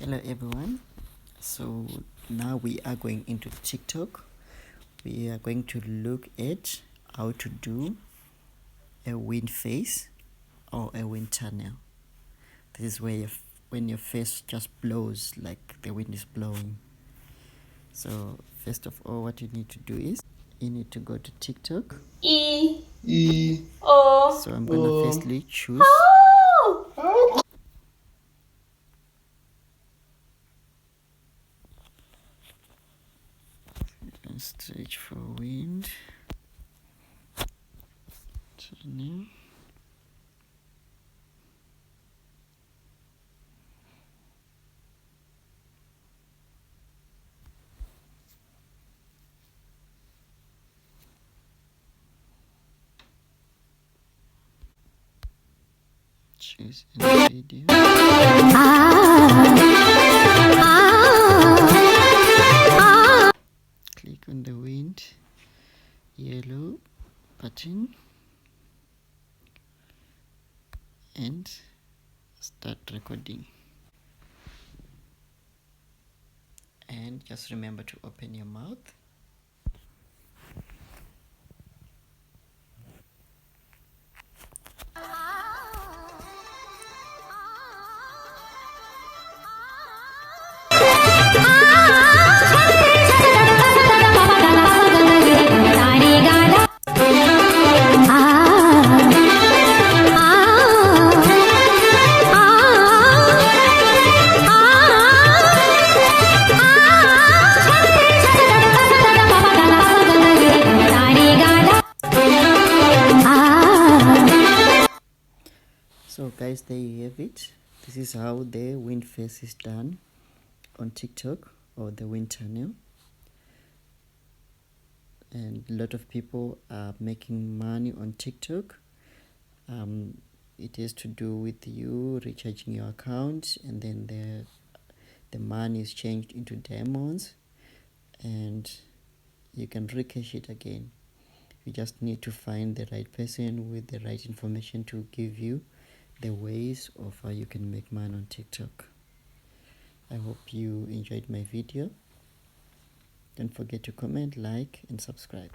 Hello everyone, so now we are going into TikTok. We are going to look at how to do a wind face or a wind tunnel. This is where when your face just blows like the wind is blowing. So first of all, what you need to do is you need to go to TikTok. So I'm gonna firstly choose search for wind tunnel. Choose a video. Click on the wind yellow button and start recording. And just remember to open your mouth. So guys, there you have it. This is how the wind face is done on TikTok, or the wind tunnel. And a lot of people are making money on TikTok. It has to do with you recharging your account, and then the money is changed into diamonds, and you can recash it again. You just need to find the right person with the right information to give you the ways of how you can make money on TikTok. I hope you enjoyed my video. Don't forget to comment, like, and subscribe.